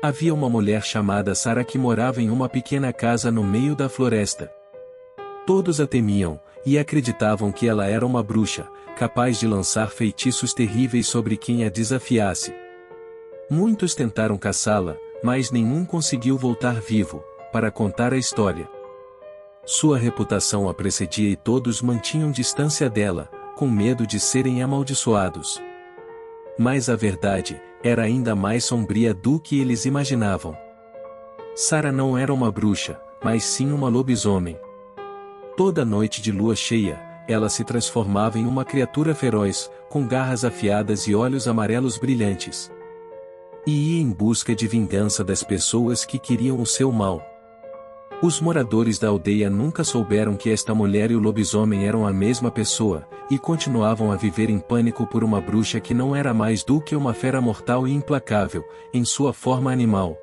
Havia uma mulher chamada Sara que morava em uma pequena casa no meio da floresta. Todos a temiam, e acreditavam que ela era uma bruxa, capaz de lançar feitiços terríveis sobre quem a desafiasse. Muitos tentaram caçá-la, mas nenhum conseguiu voltar vivo, para contar a história. Sua reputação a precedia e todos mantinham distância dela, com medo de serem amaldiçoados. Mas a verdade era ainda mais sombria do que eles imaginavam. Sara não era uma bruxa, mas sim uma lobisomem. Toda noite de lua cheia, ela se transformava em uma criatura feroz, com garras afiadas e olhos amarelos brilhantes. E ia em busca de vingança das pessoas que queriam o seu mal. Os moradores da aldeia nunca souberam que esta mulher e o lobisomem eram a mesma pessoa, e continuavam a viver em pânico por uma bruxa que não era mais do que uma fera mortal e implacável, em sua forma animal.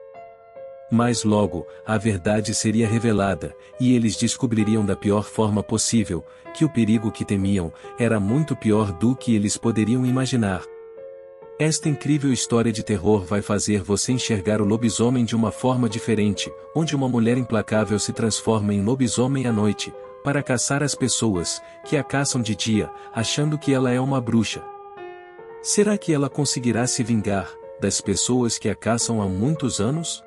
Mas logo, a verdade seria revelada, e eles descobririam da pior forma possível, que o perigo que temiam era muito pior do que eles poderiam imaginar. Esta incrível história de terror vai fazer você enxergar o lobisomem de uma forma diferente, onde uma mulher implacável se transforma em lobisomem à noite, para caçar as pessoas, que a caçam de dia, achando que ela é uma bruxa. Será que ela conseguirá se vingar das pessoas que a caçam há muitos anos?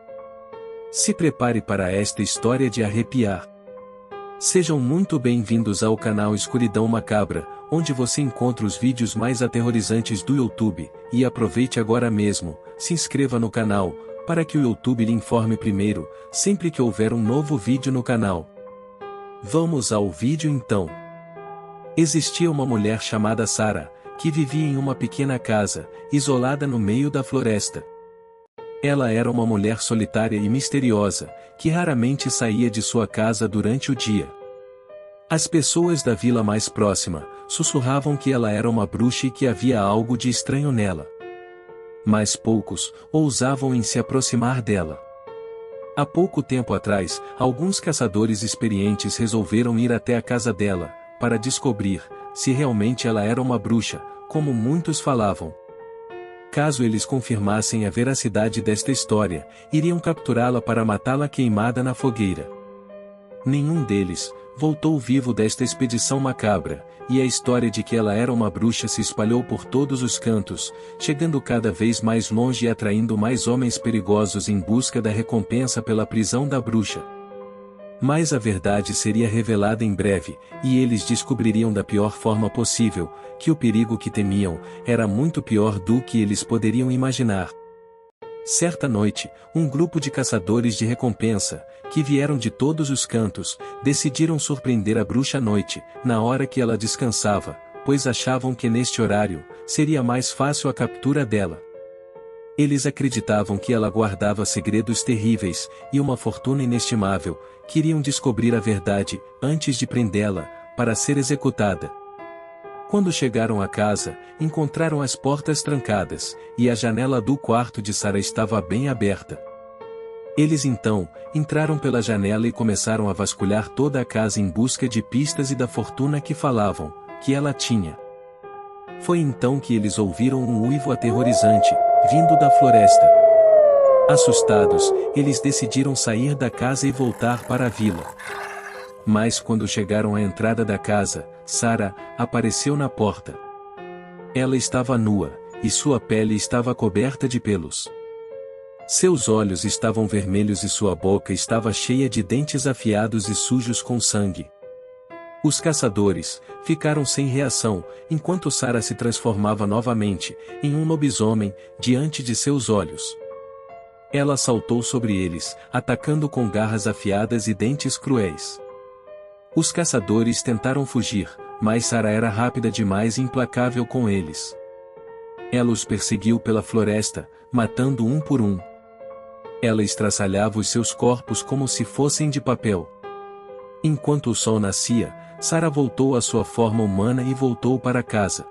Se prepare para esta história de arrepiar. Sejam muito bem-vindos ao canal Escuridão Macabra, onde você encontra os vídeos mais aterrorizantes do YouTube, e aproveite agora mesmo, se inscreva no canal, para que o YouTube lhe informe primeiro, sempre que houver um novo vídeo no canal. Vamos ao vídeo então. Existia uma mulher chamada Sara, que vivia em uma pequena casa, isolada no meio da floresta. Ela era uma mulher solitária e misteriosa, que raramente saía de sua casa durante o dia. As pessoas da vila mais próxima sussurravam que ela era uma bruxa e que havia algo de estranho nela. Mas poucos ousavam em se aproximar dela. Há pouco tempo atrás, alguns caçadores experientes resolveram ir até a casa dela, para descobrir se realmente ela era uma bruxa, como muitos falavam. Caso eles confirmassem a veracidade desta história, iriam capturá-la para matá-la queimada na fogueira. Nenhum deles voltou vivo desta expedição macabra, e a história de que ela era uma bruxa se espalhou por todos os cantos, chegando cada vez mais longe e atraindo mais homens perigosos em busca da recompensa pela prisão da bruxa. Mas a verdade seria revelada em breve, e eles descobririam da pior forma possível, que o perigo que temiam era muito pior do que eles poderiam imaginar. Certa noite, um grupo de caçadores de recompensa, que vieram de todos os cantos, decidiram surpreender a bruxa à noite, na hora que ela descansava, pois achavam que neste horário, seria mais fácil a captura dela. Eles acreditavam que ela guardava segredos terríveis, e uma fortuna inestimável, queriam descobrir a verdade, antes de prendê-la, para ser executada. Quando chegaram à casa, encontraram as portas trancadas, e a janela do quarto de Sara estava bem aberta. Eles então, entraram pela janela e começaram a vasculhar toda a casa em busca de pistas e da fortuna que falavam, que ela tinha. Foi então que eles ouviram um uivo aterrorizante, vindo da floresta. Assustados, eles decidiram sair da casa e voltar para a vila. Mas quando chegaram à entrada da casa, Sara apareceu na porta. Ela estava nua, e sua pele estava coberta de pelos. Seus olhos estavam vermelhos e sua boca estava cheia de dentes afiados e sujos com sangue. Os caçadores ficaram sem reação, enquanto Sara se transformava novamente em um lobisomem diante de seus olhos. Ela saltou sobre eles, atacando com garras afiadas e dentes cruéis. Os caçadores tentaram fugir, mas Sara era rápida demais e implacável com eles. Ela os perseguiu pela floresta, matando um por um. Ela estraçalhava os seus corpos como se fossem de papel. Enquanto o sol nascia, Sara voltou à sua forma humana e voltou para casa.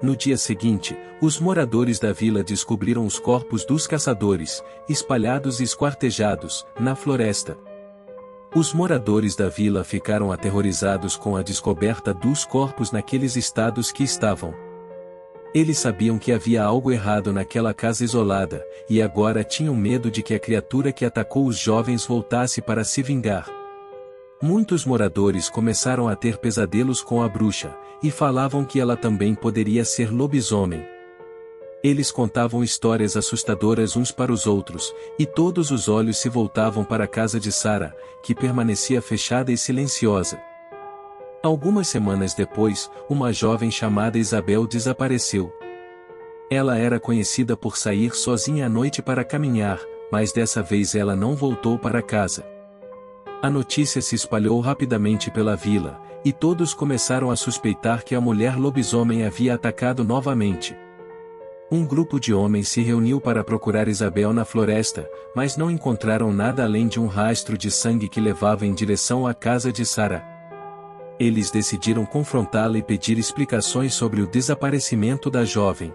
No dia seguinte, os moradores da vila descobriram os corpos dos caçadores, espalhados e esquartejados, na floresta. Os moradores da vila ficaram aterrorizados com a descoberta dos corpos naqueles estados que estavam. Eles sabiam que havia algo errado naquela casa isolada, e agora tinham medo de que a criatura que atacou os jovens voltasse para se vingar. Muitos moradores começaram a ter pesadelos com a bruxa, e falavam que ela também poderia ser lobisomem. Eles contavam histórias assustadoras uns para os outros, e todos os olhos se voltavam para a casa de Sarah, que permanecia fechada e silenciosa. Algumas semanas depois, uma jovem chamada Isabel desapareceu. Ela era conhecida por sair sozinha à noite para caminhar, mas dessa vez ela não voltou para casa. A notícia se espalhou rapidamente pela vila, e todos começaram a suspeitar que a mulher lobisomem havia atacado novamente. Um grupo de homens se reuniu para procurar Isabel na floresta, mas não encontraram nada além de um rastro de sangue que levava em direção à casa de Sarah. Eles decidiram confrontá-la e pedir explicações sobre o desaparecimento da jovem.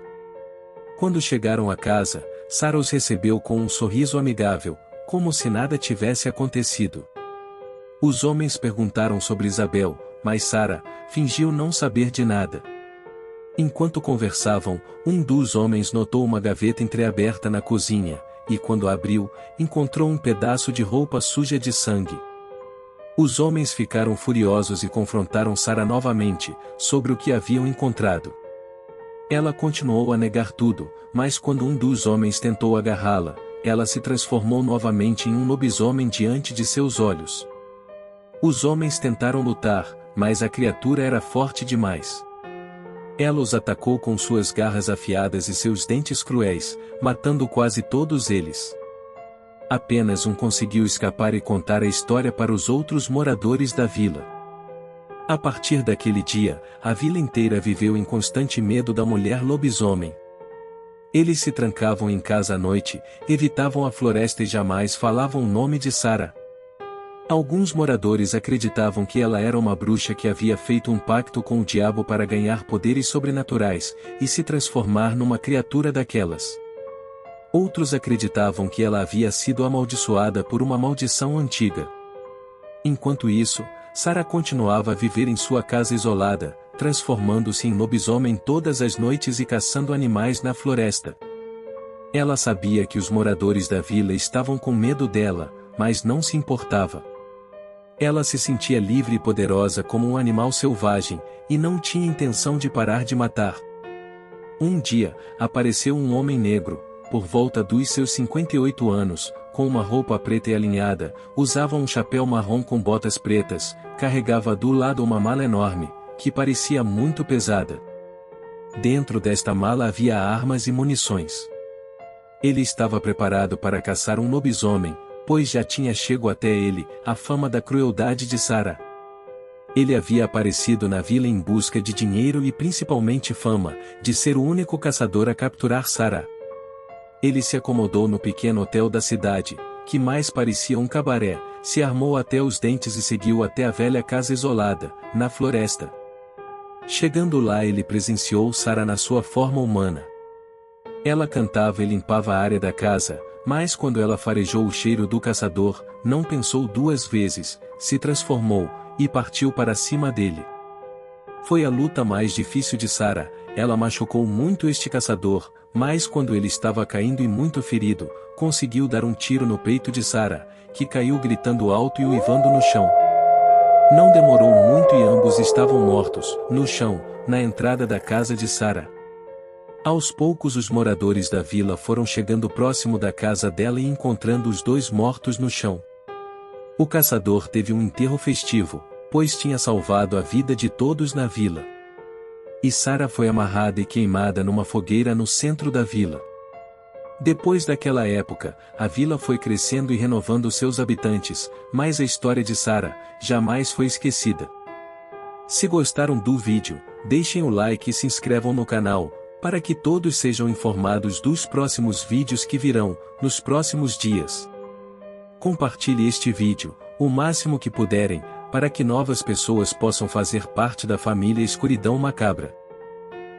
Quando chegaram à casa, Sarah os recebeu com um sorriso amigável, como se nada tivesse acontecido. Os homens perguntaram sobre Isabel, mas Sarah fingiu não saber de nada. Enquanto conversavam, um dos homens notou uma gaveta entreaberta na cozinha, e quando a abriu, encontrou um pedaço de roupa suja de sangue. Os homens ficaram furiosos e confrontaram Sarah novamente, sobre o que haviam encontrado. Ela continuou a negar tudo, mas quando um dos homens tentou agarrá-la, ela se transformou novamente em um lobisomem diante de seus olhos. Os homens tentaram lutar, mas a criatura era forte demais. Ela os atacou com suas garras afiadas e seus dentes cruéis, matando quase todos eles. Apenas um conseguiu escapar e contar a história para os outros moradores da vila. A partir daquele dia, a vila inteira viveu em constante medo da mulher lobisomem. Eles se trancavam em casa à noite, evitavam a floresta e jamais falavam o nome de Sarah. Alguns moradores acreditavam que ela era uma bruxa que havia feito um pacto com o diabo para ganhar poderes sobrenaturais, e se transformar numa criatura daquelas. Outros acreditavam que ela havia sido amaldiçoada por uma maldição antiga. Enquanto isso, Sarah continuava a viver em sua casa isolada, transformando-se em lobisomem todas as noites e caçando animais na floresta. Ela sabia que os moradores da vila estavam com medo dela, mas não se importava. Ela se sentia livre e poderosa como um animal selvagem, e não tinha intenção de parar de matar. Um dia, apareceu um homem negro, por volta dos seus 58 anos, com uma roupa preta e alinhada, usava um chapéu marrom com botas pretas, carregava do lado uma mala enorme, que parecia muito pesada. Dentro desta mala havia armas e munições. Ele estava preparado para caçar um lobisomem, pois já tinha chego até ele a fama da crueldade de Sarah. Ele havia aparecido na vila em busca de dinheiro e principalmente fama, de ser o único caçador a capturar Sarah. Ele se acomodou no pequeno hotel da cidade, que mais parecia um cabaré, se armou até os dentes e seguiu até a velha casa isolada, na floresta. Chegando lá ele presenciou Sarah na sua forma humana. Ela cantava e limpava a área da casa, mas quando ela farejou o cheiro do caçador, não pensou duas vezes, se transformou, e partiu para cima dele. Foi a luta mais difícil de Sarah, ela machucou muito este caçador, mas quando ele estava caindo e muito ferido, conseguiu dar um tiro no peito de Sarah, que caiu gritando alto e uivando no chão. Não demorou muito e ambos estavam mortos, no chão, na entrada da casa de Sarah. Aos poucos os moradores da vila foram chegando próximo da casa dela e encontrando os dois mortos no chão. O caçador teve um enterro festivo, pois tinha salvado a vida de todos na vila. E Sarah foi amarrada e queimada numa fogueira no centro da vila. Depois daquela época, a vila foi crescendo e renovando seus habitantes, mas a história de Sarah jamais foi esquecida. Se gostaram do vídeo, deixem o like e se inscrevam no canal, para que todos sejam informados dos próximos vídeos que virão, nos próximos dias. Compartilhe este vídeo, o máximo que puderem, para que novas pessoas possam fazer parte da família Escuridão Macabra.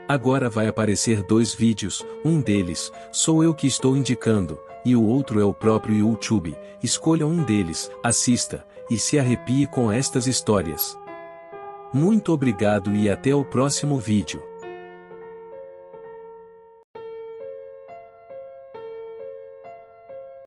Agora vai aparecer dois vídeos, um deles, sou eu que estou indicando, e o outro é o próprio YouTube. Escolha um deles, assista, e se arrepie com estas histórias. Muito obrigado e até o próximo vídeo.